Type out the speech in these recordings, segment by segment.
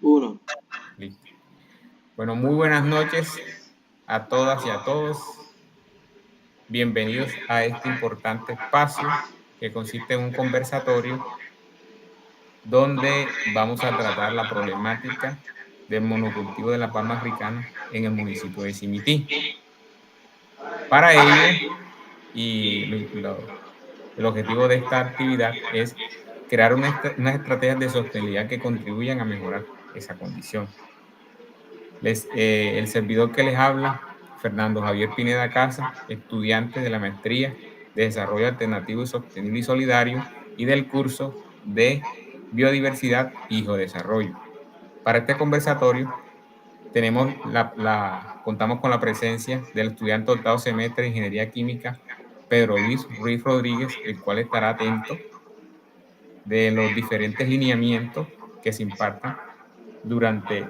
Uno. Listo. Bueno, muy buenas noches a todas y a todos. Bienvenidos a este importante espacio que consiste en un conversatorio donde vamos a tratar la problemática del monocultivo de la palma africana en el municipio de Simití. Para ello, el objetivo de esta actividad es crear unas estrategias de sostenibilidad que contribuyan a mejorar esa condición. El servidor que les habla, Fernando Javier Pineda Casa, estudiante de la maestría de Desarrollo Alternativo y Sostenible y Solidario y del curso de Biodiversidad y Desarrollo. Para este conversatorio contamos con la presencia del estudiante de octavo semestre de Ingeniería Química, Pedro Luis Ruiz Rodríguez, el cual estará atento de los diferentes lineamientos que se impartan durante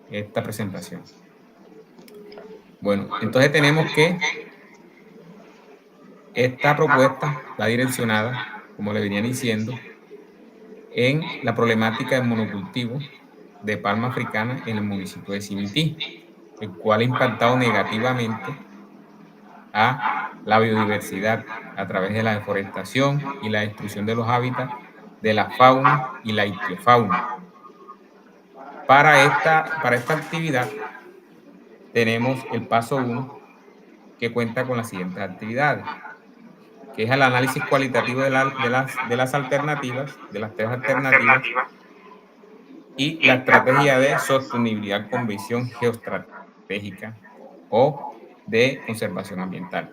esta presentación. Bueno, entonces tenemos que esta propuesta va direccionada, como le venía diciendo, en la problemática del monocultivo de palma africana en el municipio de Simití, el cual ha impactado negativamente a la biodiversidad a través de la deforestación y la destrucción de los hábitats de la fauna y la ictiofauna. Para esta actividad tenemos el paso 1, que cuenta con las siguientes actividades, que es el análisis cualitativo de las alternativas, de las tres alternativas, y la estrategia de sostenibilidad con visión geoestratégica o de conservación ambiental.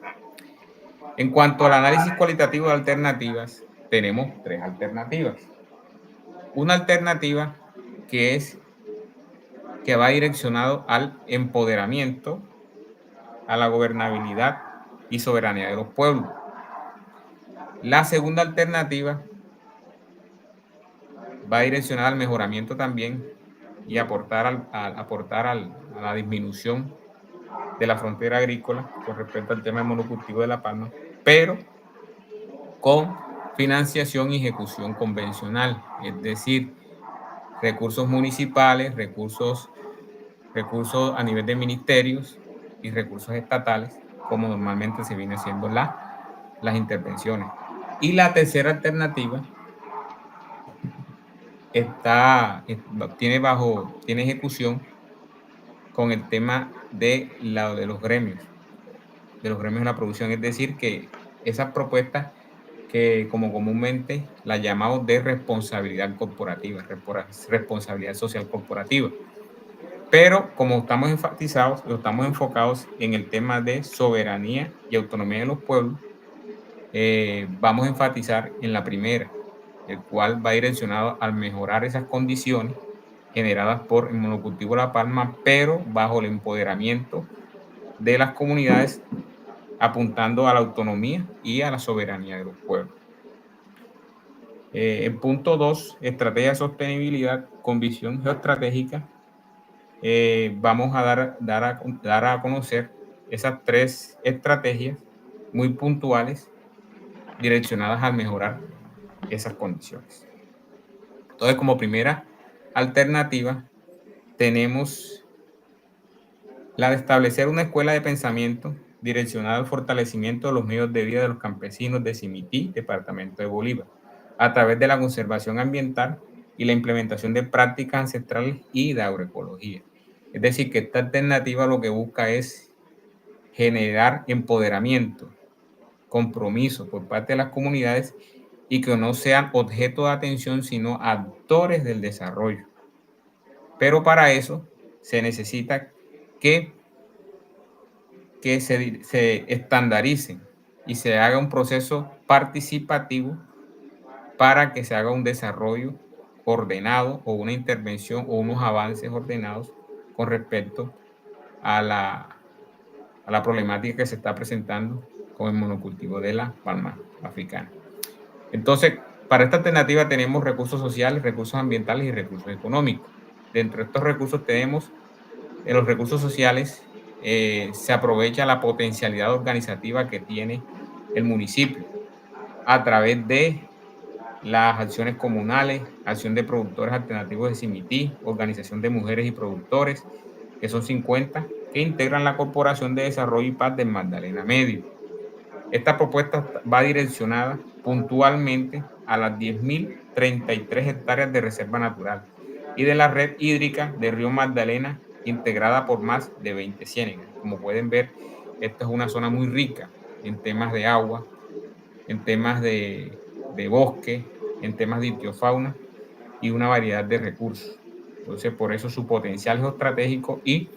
En cuanto al análisis cualitativo de alternativas, tenemos tres alternativas. Una alternativa que va direccionado al empoderamiento, a la gobernabilidad y soberanía de los pueblos. La segunda alternativa va direccionada al mejoramiento también y aportar a la disminución de la frontera agrícola con respecto al tema del monocultivo de la palma, pero con financiación y ejecución convencional, es decir, recursos municipales, recursos a nivel de ministerios y recursos estatales, como normalmente se viene haciendo las intervenciones. Y la tercera alternativa tiene ejecución con el tema de los gremios de la producción, es decir, que esas propuestas que como comúnmente las llamamos de responsabilidad corporativa, responsabilidad social corporativa. Pero como estamos enfocados en el tema de soberanía y autonomía de los pueblos, vamos a enfatizar en la primera, el cual va direccionado al mejorar esas condiciones generadas por el monocultivo de la palma, pero bajo el empoderamiento de las comunidades, apuntando a la autonomía y a la soberanía de los pueblos. El punto 2, estrategia de sostenibilidad con visión geoestratégica. Vamos a dar a conocer esas tres estrategias muy puntuales direccionadas a mejorar esas condiciones. Entonces, como primera alternativa, tenemos la de establecer una escuela de pensamiento direccionada al fortalecimiento de los medios de vida de los campesinos de Simití, departamento de Bolívar, a través de la conservación ambiental y la implementación de prácticas ancestrales y de agroecología. Es decir, que esta alternativa lo que busca es generar empoderamiento, compromiso por parte de las comunidades y que no sean objeto de atención, sino actores del desarrollo. Pero para eso se necesita que se estandaricen y se haga un proceso participativo para que se haga un desarrollo ordenado o una intervención o unos avances ordenados con respecto a la problemática que se está presentando con el monocultivo de la palma africana. Entonces, para esta alternativa tenemos recursos sociales, recursos ambientales y recursos económicos. Dentro de estos recursos tenemos, en los recursos sociales, se aprovecha la potencialidad organizativa que tiene el municipio a través de las acciones comunales, acción de productores alternativos de Simití, organización de mujeres y productores, que son 50, que integran la Corporación de Desarrollo y Paz del Magdalena Medio. Esta propuesta va direccionada puntualmente a las 10.033 hectáreas de reserva natural y de la red hídrica de Río Magdalena, integrada por más de 20 ciénegas. Como pueden ver, esta es una zona muy rica en temas de agua, en temas de bosque, en temas de ictiofauna y una variedad de recursos. Entonces, por eso su potencial geoestratégico y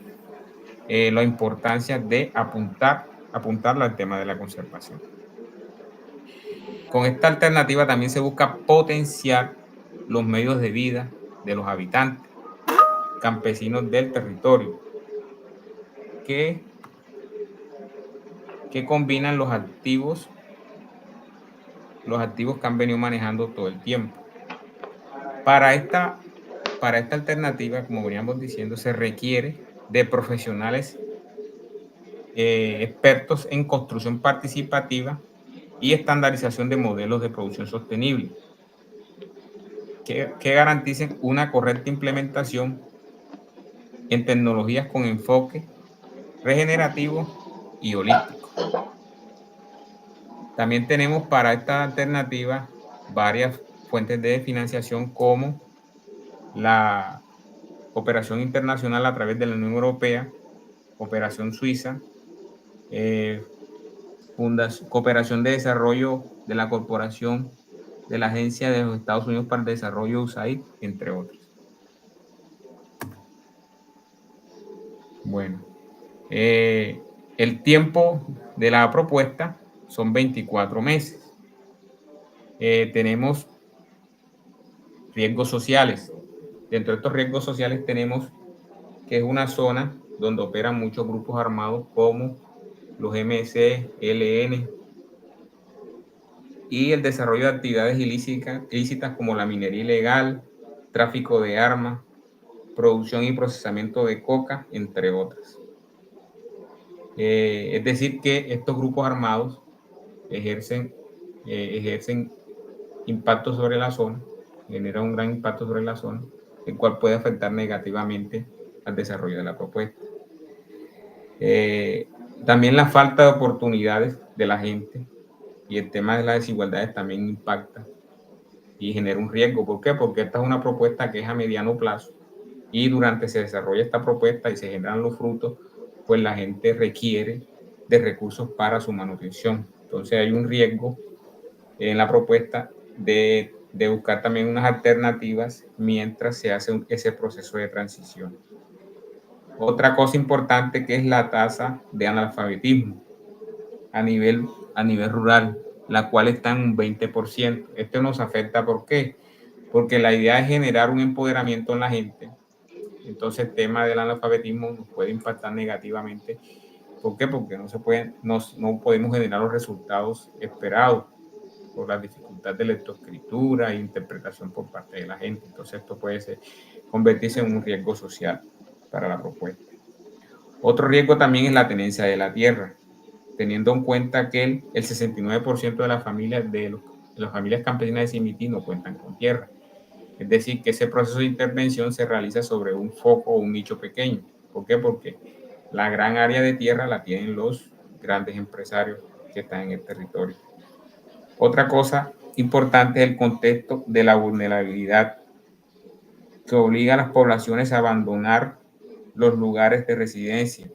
la importancia de apuntarlo al tema de la conservación. Con esta alternativa también se busca potenciar los medios de vida de los habitantes campesinos del territorio que combinan los activos que han venido manejando todo el tiempo. Para esta alternativa, como veníamos diciendo, se requiere de profesionales expertos en construcción participativa y estandarización de modelos de producción sostenible que garanticen una correcta implementación en tecnologías con enfoque regenerativo y holístico. También tenemos para esta alternativa varias fuentes de financiación como la cooperación internacional a través de la Unión Europea, cooperación suiza, cooperación de desarrollo de la Corporación de la Agencia de los Estados Unidos para el Desarrollo USAID, entre otros. Bueno, el tiempo de la propuesta son 24 meses. Tenemos riesgos sociales. Dentro de estos riesgos sociales tenemos que es una zona donde operan muchos grupos armados como los MC, LN, y el desarrollo de actividades ilícitas como la minería ilegal, tráfico de armas, producción y procesamiento de coca, entre otras. Es decir, que estos grupos armados ejercen impacto sobre la zona, generan un gran impacto sobre la zona, el cual puede afectar negativamente al desarrollo de la propuesta. También la falta de oportunidades de la gente y el tema de las desigualdades también impacta y genera un riesgo. ¿Por qué? Porque esta es una propuesta que es a mediano plazo y durante se desarrolla esta propuesta y se generan los frutos, pues la gente requiere de recursos para su manutención. Entonces hay un riesgo en la propuesta de buscar también unas alternativas mientras se hace ese proceso de transición. Otra cosa importante que es la tasa de analfabetismo a nivel rural, la cual está en un 20%. Esto nos afecta, ¿por qué? Porque la idea es generar un empoderamiento en la gente. Entonces el tema del analfabetismo nos puede impactar negativamente. ¿Por qué? Porque no podemos generar los resultados esperados por la dificultad de lectoescritura e interpretación por parte de la gente. Entonces esto puede convertirse en un riesgo social para la propuesta. Otro riesgo también es la tenencia de la tierra, teniendo en cuenta que el 69% de las familias las familias campesinas de Simití no cuentan con tierra. Es decir, que ese proceso de intervención se realiza sobre un foco o un nicho pequeño. ¿Por qué? Porque la gran área de tierra la tienen los grandes empresarios que están en el territorio. Otra cosa importante es el contexto de la vulnerabilidad que obliga a las poblaciones a abandonar los lugares de residencia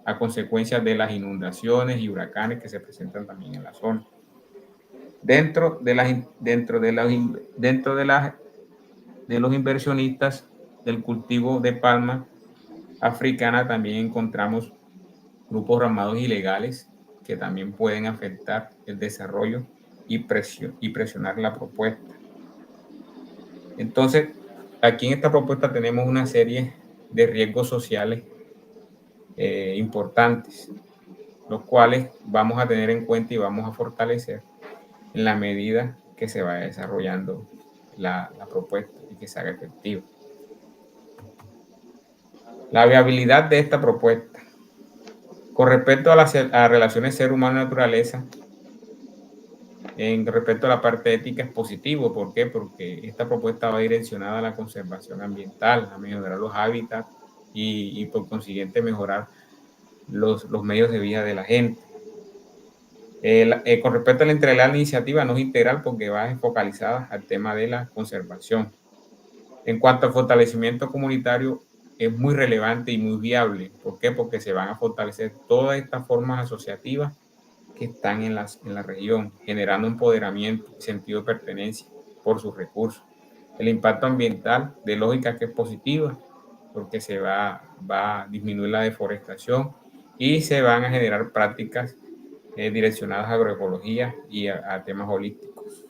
a consecuencia de las inundaciones y huracanes que se presentan también en la zona. Dentro de los inversionistas del cultivo de palma africana también encontramos grupos armados ilegales que también pueden afectar el desarrollo y presionar la propuesta. Entonces, aquí en esta propuesta tenemos una serie de riesgos sociales importantes, los cuales vamos a tener en cuenta y vamos a fortalecer en la medida que se vaya desarrollando la propuesta y que se haga efectiva. La viabilidad de esta propuesta. Con respecto a las relaciones ser humano-naturaleza, En respecto a la parte ética es positivo. ¿Por qué? Porque esta propuesta va direccionada a la conservación ambiental, a mejorar los hábitats y por consiguiente mejorar los medios de vida de la gente. Con respecto a la iniciativa no es integral porque va focalizada al tema de la conservación. En cuanto al fortalecimiento comunitario, es muy relevante y muy viable. ¿Por qué? Porque se van a fortalecer todas estas formas asociativas que están en la región, generando empoderamiento y sentido de pertenencia por sus recursos. El impacto ambiental, de lógica que es positiva, porque se va a disminuir la deforestación y se van a generar prácticas direccionadas a agroecología y a temas holísticos.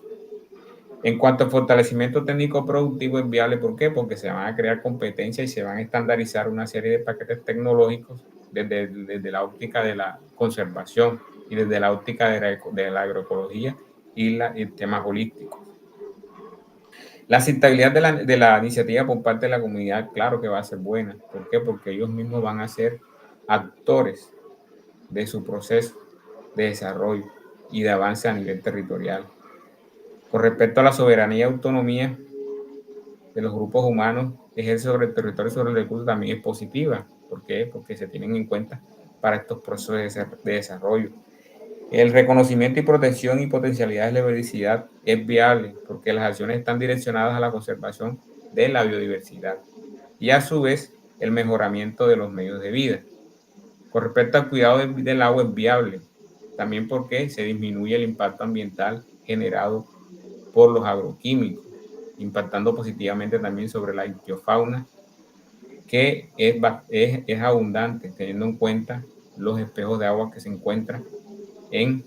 En cuanto al fortalecimiento técnico productivo es viable, ¿por qué? Porque se van a crear competencias y se van a estandarizar una serie de paquetes tecnológicos desde la óptica de la conservación y desde la óptica de la agroecología y temas holísticos. La aceptabilidad de la iniciativa por parte de la comunidad, claro que va a ser buena. ¿Por qué? Porque ellos mismos van a ser actores de su proceso de desarrollo y de avance a nivel territorial. Con respecto a la soberanía y autonomía de los grupos humanos, ejerce sobre el territorio y sobre el recurso también es positiva. ¿Por qué? Porque se tienen en cuenta para estos procesos de desarrollo. El reconocimiento y protección y potencialidades de la biodiversidad es viable porque las acciones están direccionadas a la conservación de la biodiversidad y a su vez el mejoramiento de los medios de vida. Con respecto al cuidado del agua es viable, también porque se disminuye el impacto ambiental generado por los agroquímicos, impactando positivamente también sobre la ictiofauna, que es abundante, teniendo en cuenta los espejos de agua que se encuentran en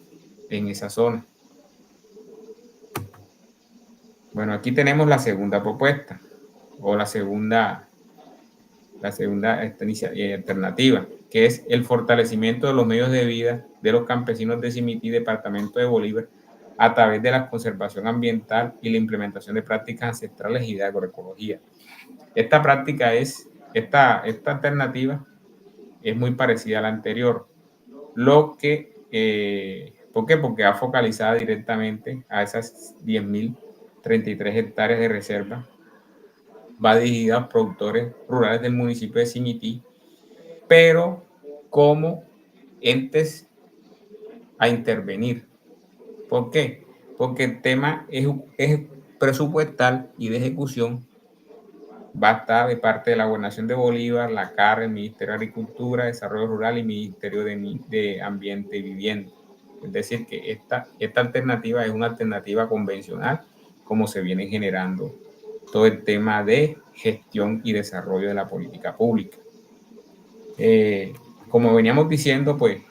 esa zona. Bueno, aquí tenemos la segunda propuesta, o la segunda alternativa, que es el fortalecimiento de los medios de vida de los campesinos de Simití, departamento de Bolívar, a través de la conservación ambiental y la implementación de prácticas ancestrales y de agroecología. Esta alternativa es muy parecida a la anterior, ¿por qué? Porque va focalizada directamente a esas 10.033 hectáreas de reserva, va dirigida a productores rurales del municipio de Simití, pero como entes a intervenir. ¿Por qué? Porque el tema es presupuestal y de ejecución va a estar de parte de la Gobernación de Bolívar, la CAR, el Ministerio de Agricultura, Desarrollo Rural y Ministerio de Ambiente y Vivienda. Es decir, que esta alternativa es una alternativa convencional, como se viene generando todo el tema de gestión y desarrollo de la política pública. Como veníamos diciendo, pues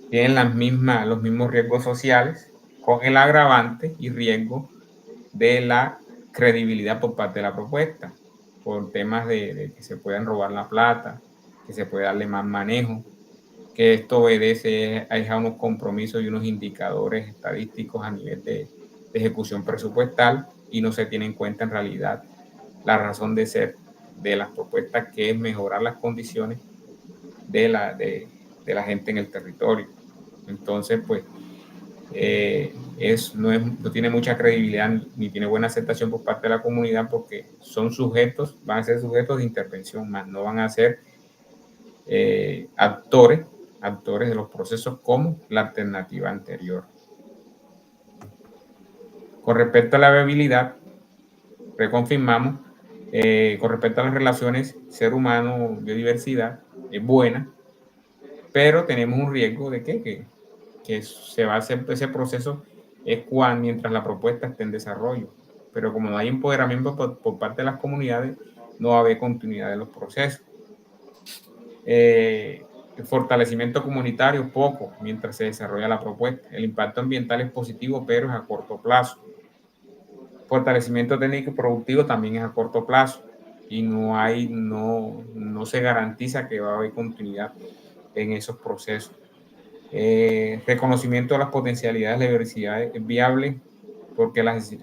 tienen los mismos riesgos sociales, con el agravante y riesgo de la credibilidad por parte de la propuesta, por temas de que se puedan robar la plata, que se puede darle más manejo, que esto obedece a unos compromisos y unos indicadores estadísticos a nivel de ejecución presupuestal y no se tiene en cuenta en realidad la razón de ser de las propuestas, que es mejorar las condiciones de la gente en el territorio. Entonces, pues, no tiene mucha credibilidad ni tiene buena aceptación por parte de la comunidad, porque van a ser sujetos de intervención, más no van a ser actores de los procesos como la alternativa anterior. Con respecto a la viabilidad, reconfirmamos, con respecto a las relaciones ser humano-biodiversidad, es buena, pero tenemos un riesgo de que se va a hacer ese proceso mientras la propuesta esté en desarrollo. Pero como no hay empoderamiento por parte de las comunidades, no va a haber continuidad de los procesos. El fortalecimiento comunitario, poco, mientras se desarrolla la propuesta. El impacto ambiental es positivo, pero es a corto plazo. Fortalecimiento técnico y productivo también es a corto plazo y no se garantiza que va a haber continuidad en esos procesos. Reconocimiento de las potencialidades de la biodiversidad es viable porque las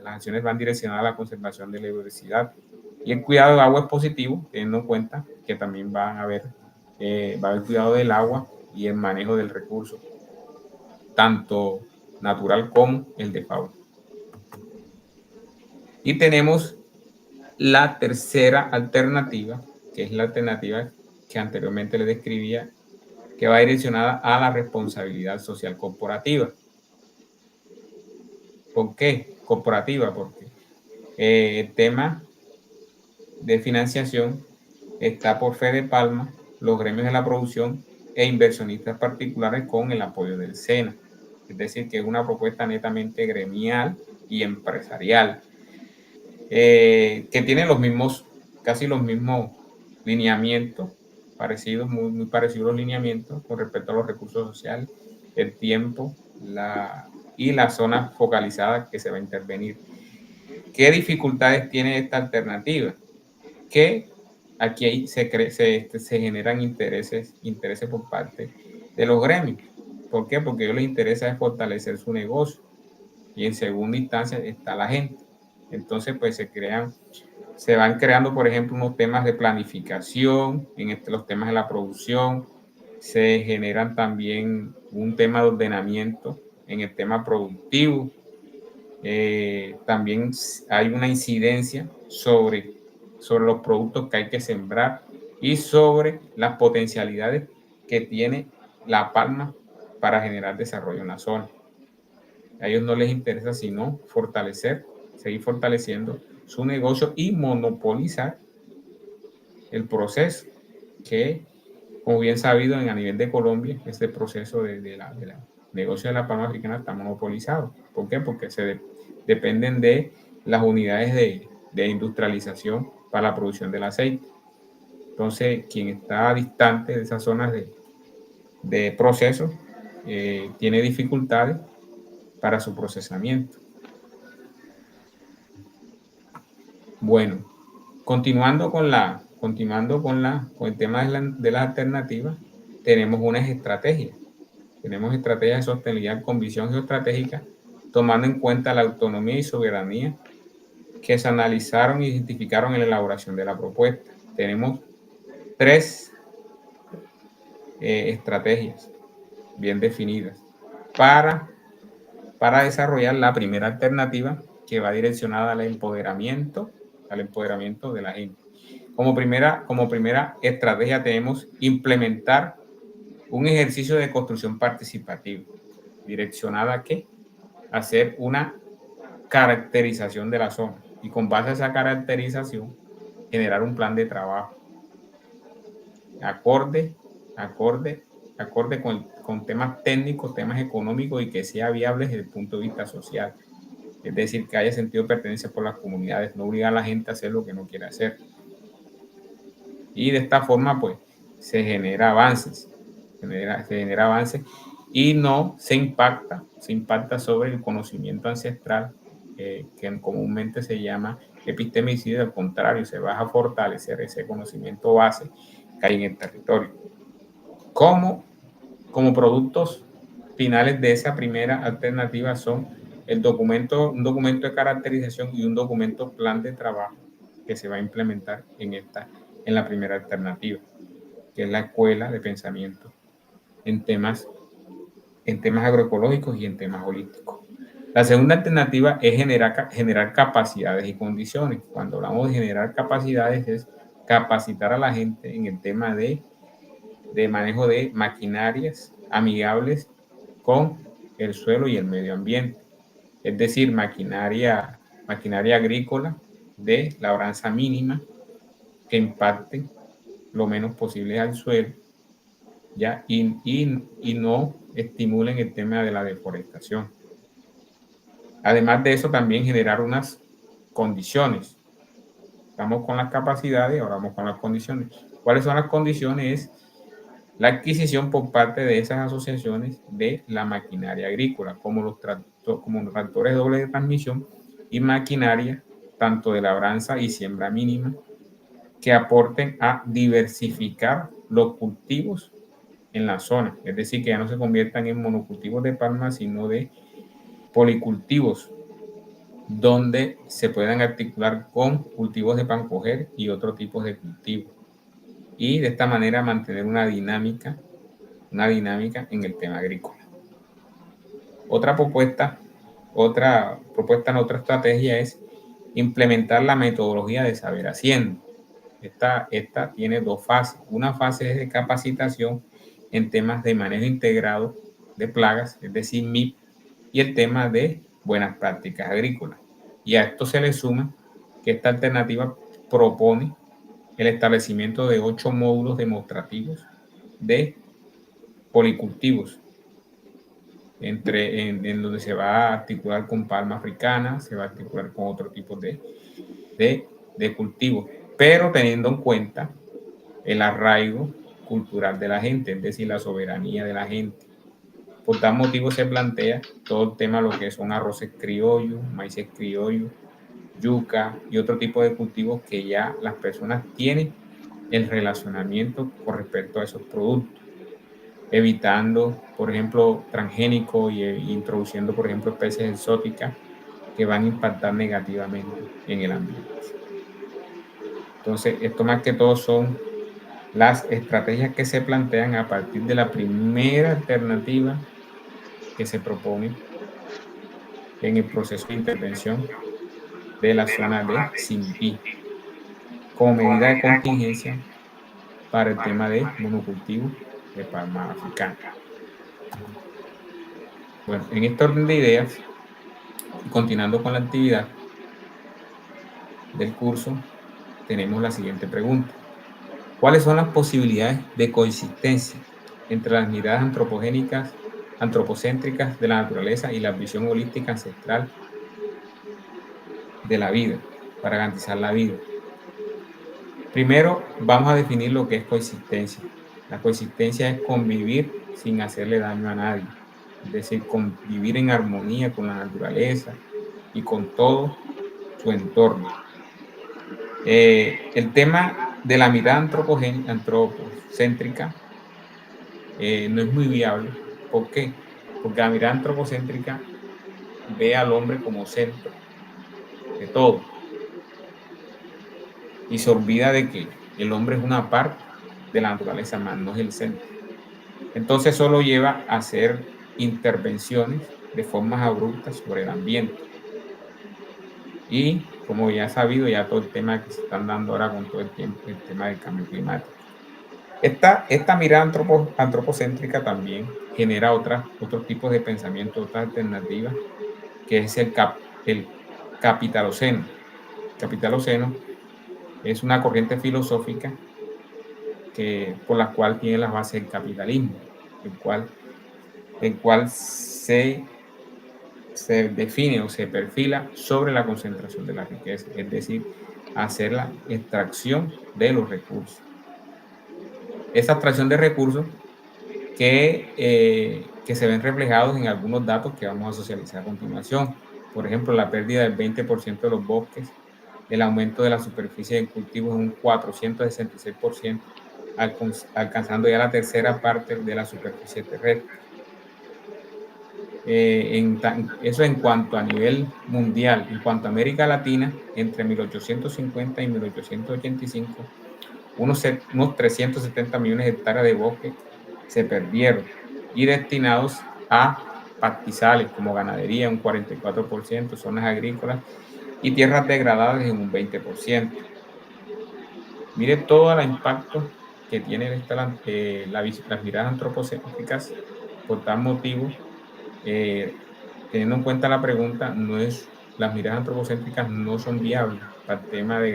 acciones van direccionadas a la conservación de la biodiversidad, y el cuidado del agua es positivo, teniendo en cuenta que también va a haber cuidado del agua y el manejo del recurso. tanto natural como el de fauna. Y tenemos la tercera alternativa, que es la alternativa que anteriormente les describía, que va direccionada a la responsabilidad social corporativa. ¿Por qué corporativa? Porque el tema de financiación está por Fede Palma, los gremios de la producción e inversionistas particulares con el apoyo del SENA. Es decir, que es una propuesta netamente gremial y empresarial, que tiene los mismos, casi los mismos lineamientos, parecidos, muy parecidos los lineamientos con respecto a los recursos sociales, el tiempo y la zona focalizada que se va a intervenir. ¿Qué dificultades tiene esta alternativa? Que aquí se generan intereses por parte de los gremios. ¿Por qué? Porque a ellos les interesa fortalecer su negocio y en segunda instancia está la gente. Entonces, pues se van creando, por ejemplo, unos temas de planificación, los temas de la producción, se generan también un tema de ordenamiento en el tema productivo. También hay una incidencia sobre los productos que hay que sembrar y sobre las potencialidades que tiene La Palma para generar desarrollo en la zona. A ellos no les interesa sino seguir fortaleciendo su negocio y monopolizar el proceso que, como bien sabido, a nivel de Colombia, este proceso de la negocio de la palma africana está monopolizado. ¿Por qué? Porque dependen de las unidades de industrialización para la producción del aceite. Entonces, quien está distante de esas zonas de proceso tiene dificultades para su procesamiento. Bueno, continuando con el tema de las alternativas, tenemos unas estrategias. Tenemos estrategias de sostenibilidad con visión geoestratégica, tomando en cuenta la autonomía y soberanía que se analizaron e identificaron en la elaboración de la propuesta. Tenemos 3 estrategias bien definidas para desarrollar la primera alternativa, que va direccionada al empoderamiento de la gente. Como primera estrategia tenemos implementar un ejercicio de construcción participativa, direccionada a ¿qué? Hacer una caracterización de la zona y con base a esa caracterización generar un plan de trabajo acorde con temas técnicos, temas económicos y que sea viable desde el punto de vista social. Es decir, que haya sentido de pertenencia por las comunidades, no obligar a la gente a hacer lo que no quiere hacer. Y de esta forma, pues, se genera avances y no se impacta sobre el conocimiento ancestral, que comúnmente se llama epistemicidio. Al contrario, se va a fortalecer ese conocimiento base que hay en el territorio. Como productos finales de esa primera alternativa son un documento de caracterización y un documento plan de trabajo que se va a implementar en la primera alternativa, que es la escuela de pensamiento en temas agroecológicos y en temas holísticos. La segunda alternativa es generar capacidades y condiciones. Cuando hablamos de generar capacidades es capacitar a la gente en el tema de manejo de maquinarias amigables con el suelo y el medio ambiente. Es decir, maquinaria agrícola de labranza mínima que impacte lo menos posible al suelo, ¿ya? Y no estimulen el tema de la deforestación. Además de eso, también generar unas condiciones. Estamos con las capacidades, ahora vamos con las condiciones. ¿Cuáles son las condiciones? Es la adquisición por parte de esas asociaciones de la maquinaria agrícola, como los tractores de doble transmisión y maquinaria tanto de labranza y siembra mínima, que aporten a diversificar los cultivos en la zona, es decir, que ya no se conviertan en monocultivos de palma, sino de policultivos, donde se puedan articular con cultivos de pancoger y otros tipos de cultivos. Y de esta manera mantener una dinámica en el tema agrícola. Otra propuesta, otra estrategia es implementar la metodología de saber haciendo. Esta tiene dos fases. Una fase es de capacitación en temas de manejo integrado de plagas, es decir, MIP, y el tema de buenas prácticas agrícolas. Y a esto se le suma que esta alternativa propone el establecimiento de 8 módulos demostrativos de policultivos, en donde se va a articular con palma africana, se va a articular con otro tipo de cultivos, pero teniendo en cuenta el arraigo cultural de la gente, es decir, la soberanía de la gente. Por tal motivo se plantea todo el tema de lo que son arroces criollos, maíces criollos, yuca y otro tipo de cultivos que ya las personas tienen el relacionamiento con respecto a esos productos, evitando, por ejemplo, transgénicos e introduciendo, por ejemplo, especies exóticas que van a impactar negativamente en el ambiente. Entonces, esto más que todo son las estrategias que se plantean a partir de la primera alternativa que se propone en el proceso de intervención de la zona de Simpí como medida de contingencia para el tema de monocultivo de palma africana. Bueno, en este orden de ideas, continuando con la actividad del curso, tenemos la siguiente pregunta. ¿Cuáles son las posibilidades de coexistencia entre las miradas antropocéntricas de la naturaleza y la visión holística ancestral de la vida, para garantizar la vida? Primero, vamos a definir lo que es coexistencia. La coexistencia es convivir sin hacerle daño a nadie, es decir, convivir en armonía con la naturaleza y con todo su entorno. El tema de la mirada antropocéntrica no es muy viable. ¿Por qué? Porque la mirada antropocéntrica ve al hombre como centro de todo y se olvida de que el hombre es una parte de la naturaleza, más no es el centro. Entonces solo lleva a hacer intervenciones de formas abruptas sobre el ambiente. Y como ya sabido, ya todo el tema que se están dando ahora con todo el tiempo, el tema del cambio climático. Esta mirada antropocéntrica también genera otros tipos de pensamiento, otras alternativas, que es el capitaloceno. Capitaloceno es una corriente filosófica por la cual tiene las bases del capitalismo, el cual se define o se perfila sobre la concentración de la riqueza, es decir, hacer la extracción de los recursos. Esa extracción de recursos que se ven reflejados en algunos datos que vamos a socializar a continuación. Por ejemplo, la pérdida del 20% de los bosques, el aumento de la superficie de cultivos en un 466%, alcanzando ya la tercera parte de la superficie terrestre. Eso en cuanto a nivel mundial. En cuanto a América Latina, entre 1850 y 1885, unos 370 millones de hectáreas de bosque se perdieron y destinados a pastizales como ganadería, un 44%, zonas agrícolas y tierras degradadas en un 20%. Mire todo el impacto que tienen las miradas antropocéntricas. Por tal motivo, teniendo en cuenta la pregunta, las miradas antropocéntricas no son viables para el tema de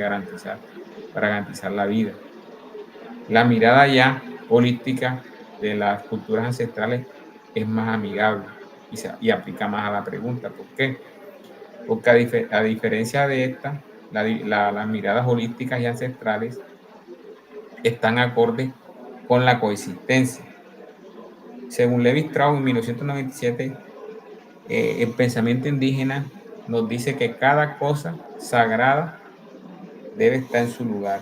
para garantizar la vida. La mirada ya holística de las culturas ancestrales es más amigable y aplica más a la pregunta. ¿Por qué? Porque a diferencia de esta, las miradas holísticas y ancestrales están acordes con la coexistencia. Según Levi Strauss en 1997, el pensamiento indígena nos dice que cada cosa sagrada debe estar en su lugar.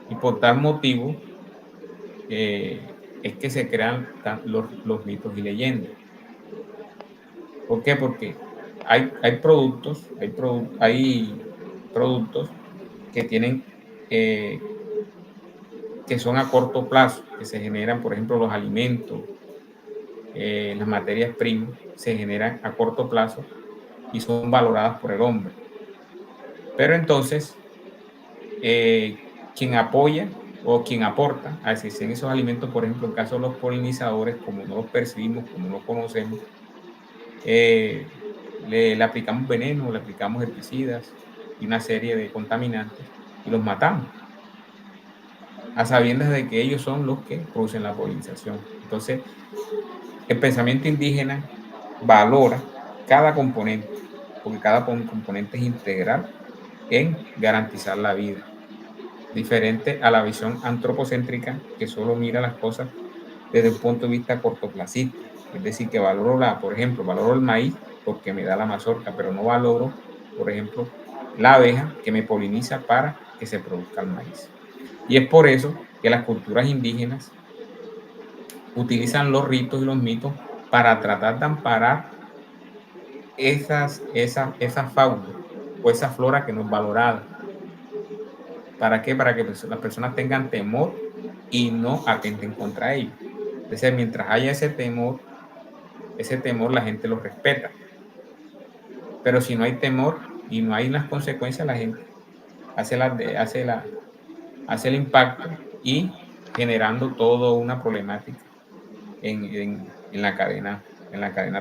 Y por tal motivo es que se crean los mitos y leyendas. ¿Por qué? Porque hay productos que tienen que son a corto plazo, que se generan, por ejemplo, los alimentos, las materias primas se generan a corto plazo y son valoradas por el hombre. Pero entonces, quien apoya o quien aporta a que sean esos alimentos, por ejemplo, en el caso de los polinizadores, como no los percibimos, como no los conocemos, le aplicamos veneno, le aplicamos herbicidas y una serie de contaminantes y los matamos, a sabiendas de que ellos son los que producen la polinización. Entonces, el pensamiento indígena valora cada componente, porque cada componente es integral en garantizar la vida, diferente a la visión antropocéntrica que solo mira las cosas desde un punto de vista cortoplacista. Es decir, que valoro por ejemplo, valoro el maíz porque me da la mazorca, pero no valoro, por ejemplo, la abeja que me poliniza para que se produzca el maíz. Y es por eso que las culturas indígenas utilizan los ritos y los mitos para tratar de amparar esa fauna o esa flora que no es valorada. ¿Para qué? Para que las personas tengan temor y no atenten contra ellos. Entonces, mientras haya ese temor la gente lo respeta. Pero si no hay temor y no hay las consecuencias, la gente hace, hace el impacto y generando toda una problemática en la cadena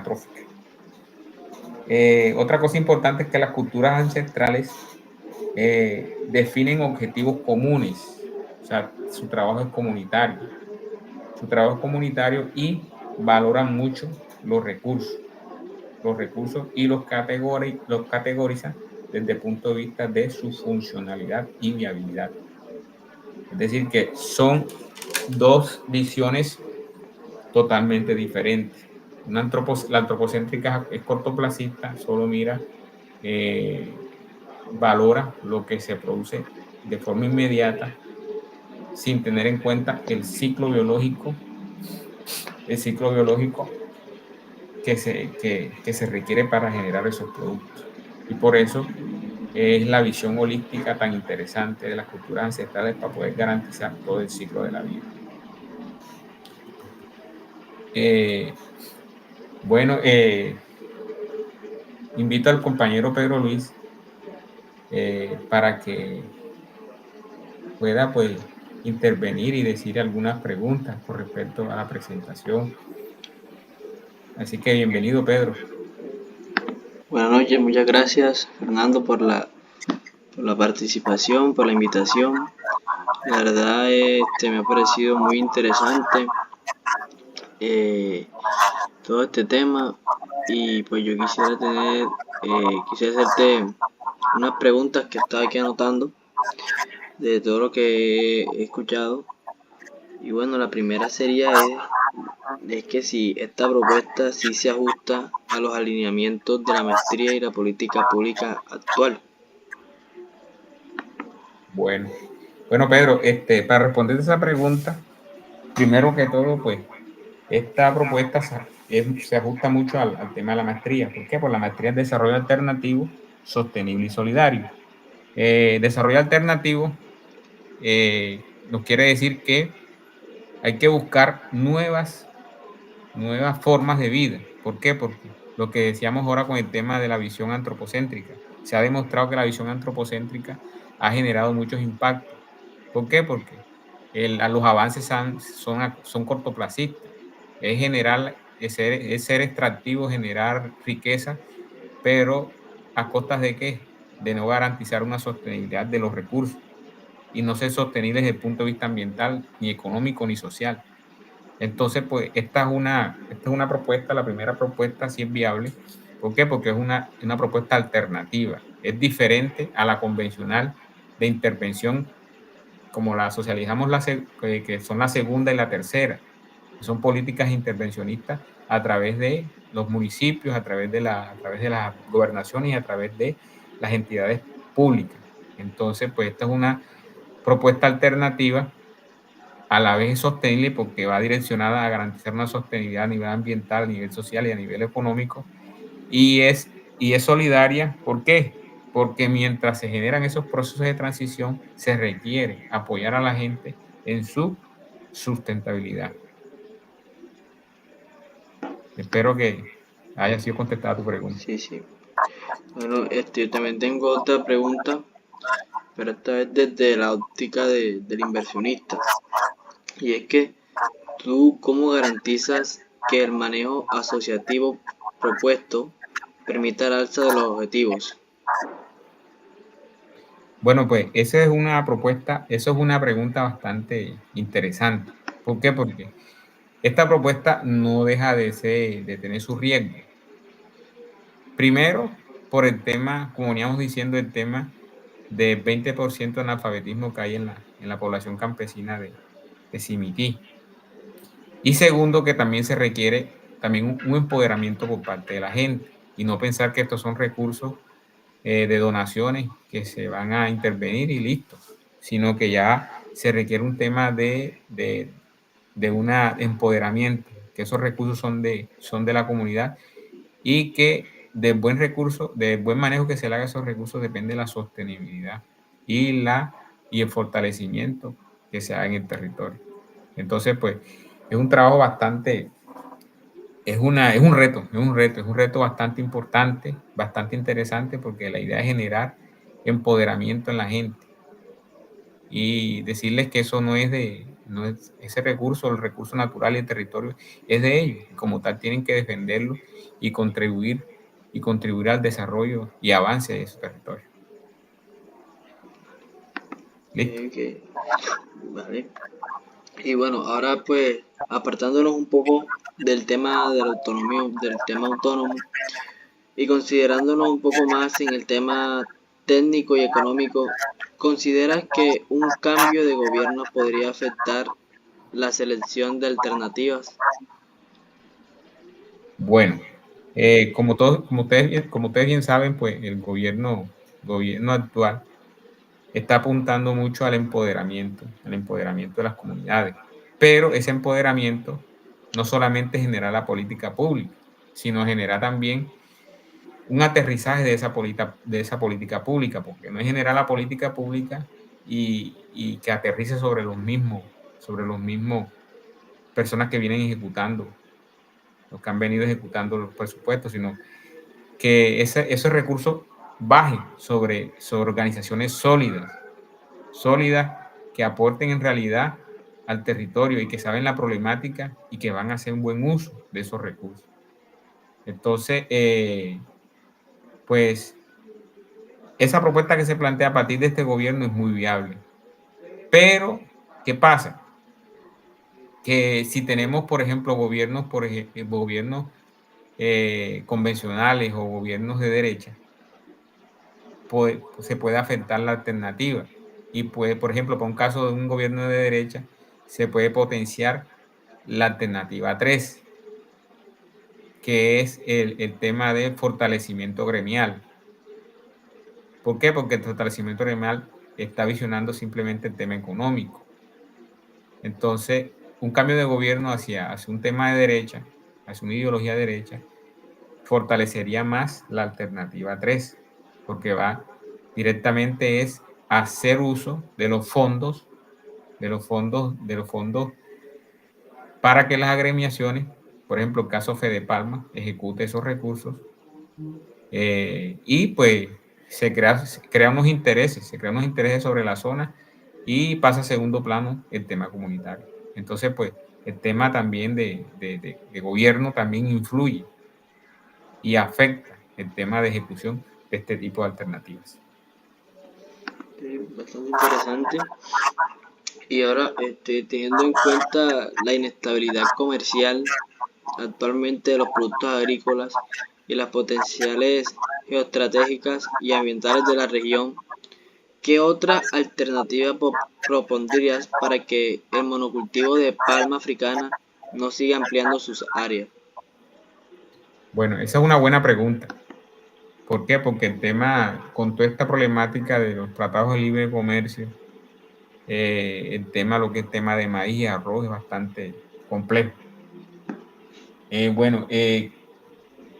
trófica. Otra cosa importante es que las culturas ancestrales definen objetivos comunes, o sea, su trabajo es comunitario y valoran mucho los recursos y los categorizan desde el punto de vista de su funcionalidad y viabilidad. Es decir, que son dos visiones totalmente diferentes. La antropocéntrica es cortoplacista, solo mira, valora lo que se produce de forma inmediata sin tener en cuenta el ciclo biológico que se requiere para generar esos productos. Y por eso es la visión holística tan interesante de las culturas ancestrales para poder garantizar todo el ciclo de la vida. Bueno, invito al compañero Pedro Luis para que pueda pues intervenir y decir algunas preguntas con respecto a la presentación. Así que bienvenido, Pedro. Buenas noches, muchas gracias Fernando por la participación, por la invitación. La verdad me ha parecido muy interesante todo este tema y pues yo quisiera hacerte unas preguntas que estaba aquí anotando de todo lo que he escuchado. Y bueno, la primera sería es que si esta propuesta sí se ajusta a los alineamientos de la maestría y la política pública actual. Bueno, Pedro, para responder esa pregunta, primero que todo, pues, esta propuesta se ajusta mucho al tema de la maestría. ¿Por qué? Pues la maestría es desarrollo alternativo, sostenible y solidario. Desarrollo alternativo nos quiere decir que hay que buscar nuevas formas de vida. ¿Por qué? Porque lo que decíamos ahora con el tema de la visión antropocéntrica, se ha demostrado que la visión antropocéntrica ha generado muchos impactos. ¿Por qué? Porque los avances son cortoplacistas. Es generar, es ser extractivo, generar riqueza, pero ¿a costas de qué? De no garantizar una sostenibilidad de los recursos y no ser sostenible desde el punto de vista ambiental, ni económico, ni social. Entonces, pues esta es una propuesta, la primera propuesta sí es viable. ¿Por qué? Porque es una propuesta alternativa. Es diferente a la convencional de intervención como la socializamos, que son la segunda y la tercera. Son políticas intervencionistas a través de los municipios, a través de las gobernaciones y a través de las entidades públicas. Entonces, pues esta es una propuesta alternativa, a la vez sostenible porque va direccionada a garantizar una sostenibilidad a nivel ambiental, a nivel social y a nivel económico. Y es solidaria. ¿Por qué? Porque mientras se generan esos procesos de transición, se requiere apoyar a la gente en su sustentabilidad. Espero que haya sido contestada tu pregunta. Sí, sí. Bueno, yo también tengo otra pregunta, pero esta vez desde la óptica del inversionista. Y es que, ¿tú cómo garantizas que el manejo asociativo propuesto permita el alza de los objetivos? Bueno, pues esa es una propuesta, eso es una pregunta bastante interesante. ¿Por qué? Porque esta propuesta no deja de tener su riesgo. Primero, por el tema, como veníamos diciendo, el tema del 20% de analfabetismo que hay en la población campesina de Simití. Y segundo, que también se requiere también un empoderamiento por parte de la gente y no pensar que estos son recursos de donaciones que se van a intervenir y listo, sino que ya se requiere un tema de un empoderamiento, que esos recursos son de la comunidad y que del buen recurso, del buen manejo que se le haga a esos recursos depende la sostenibilidad y el fortalecimiento que se haga en el territorio. Entonces, pues, es un trabajo bastante, es un reto bastante importante, bastante interesante, porque la idea es generar empoderamiento en la gente y decirles que eso no es ese recurso, el recurso natural y el territorio es de ellos, y como tal tienen que defenderlo y contribuir al desarrollo y avance de su territorio. ¿Listo? Que, vale. Y bueno, ahora pues apartándonos un poco del tema de la autonomía, del tema autónomo y considerándonos un poco más en el tema técnico y económico, ¿consideras que un cambio de gobierno podría afectar la selección de alternativas? Bueno, como ustedes bien saben, pues el gobierno actual está apuntando mucho al empoderamiento de las comunidades. Pero ese empoderamiento no solamente genera la política pública, sino genera también un aterrizaje de esa política pública, porque no es generar la política pública y que aterrice sobre los mismos personas que vienen ejecutando, los que han venido ejecutando los presupuestos, sino que esos recursos bajen sobre organizaciones sólidas que aporten en realidad al territorio y que saben la problemática y que van a hacer un buen uso de esos recursos. Entonces, pues esa propuesta que se plantea a partir de este gobierno es muy viable. Pero, ¿qué pasa? Que si tenemos, por ejemplo, gobiernos convencionales o gobiernos de derecha, pues, se puede afectar la alternativa. Y puede, por ejemplo, para un caso de un gobierno de derecha, se puede potenciar la alternativa 3, que es el tema de fortalecimiento gremial. ¿Por qué? Porque el fortalecimiento gremial está visionando simplemente el tema económico. Entonces, un cambio de gobierno hacia un tema de derecha, hacia una ideología de derecha, fortalecería más la alternativa 3, porque va directamente es hacer uso de los fondos para que las agremiaciones, por ejemplo, el caso Fede Palma, ejecute esos recursos y pues se crean unos intereses sobre la zona y pasa a segundo plano el tema comunitario. Entonces, pues el tema también de gobierno también influye y afecta el tema de ejecución de este tipo de alternativas. Bastante interesante. Y ahora, teniendo en cuenta la inestabilidad comercial actualmente de los productos agrícolas y las potenciales geoestratégicas y ambientales de la región, ¿qué otra alternativa propondrías para que el monocultivo de palma africana no siga ampliando sus áreas? Bueno, esa es una buena pregunta. ¿Por qué? Porque el tema, con toda esta problemática de los tratados de libre comercio, el tema, lo que es tema de maíz y arroz es bastante complejo. Bueno,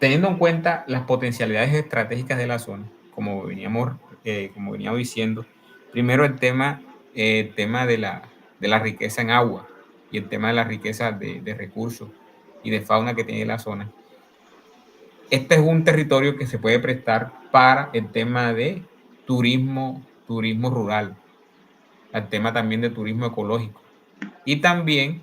teniendo en cuenta las potencialidades estratégicas de la zona, como veníamos diciendo, primero el tema de la riqueza en agua y el tema de la riqueza de recursos y de fauna que tiene la zona. Este es un territorio que se puede prestar para el tema de turismo rural, al tema también de turismo ecológico y también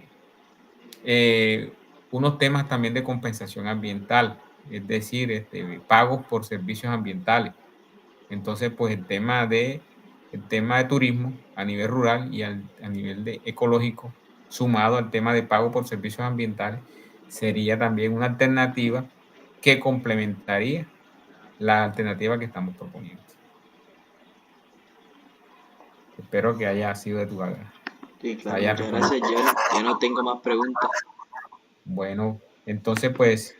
unos temas también de compensación ambiental, es decir, pagos por servicios ambientales. Entonces, pues el tema de turismo a nivel rural y a nivel de ecológico, sumado al tema de pago por servicios ambientales, sería también una alternativa que complementaría la alternativa que estamos proponiendo. Espero que haya sido de tu agrado. Sí, claro, Haya muchas gracias, respondido. Johnny. Ya no tengo más preguntas. Bueno, entonces pues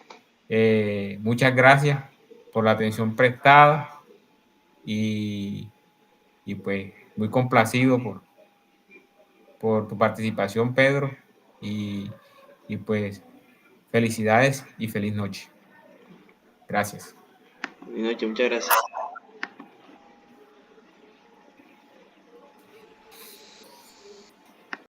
muchas gracias por la atención prestada y, y pues muy complacido por tu participación, Pedro, y, y pues felicidades y feliz noche. Gracias. Buenas noches, muchas gracias.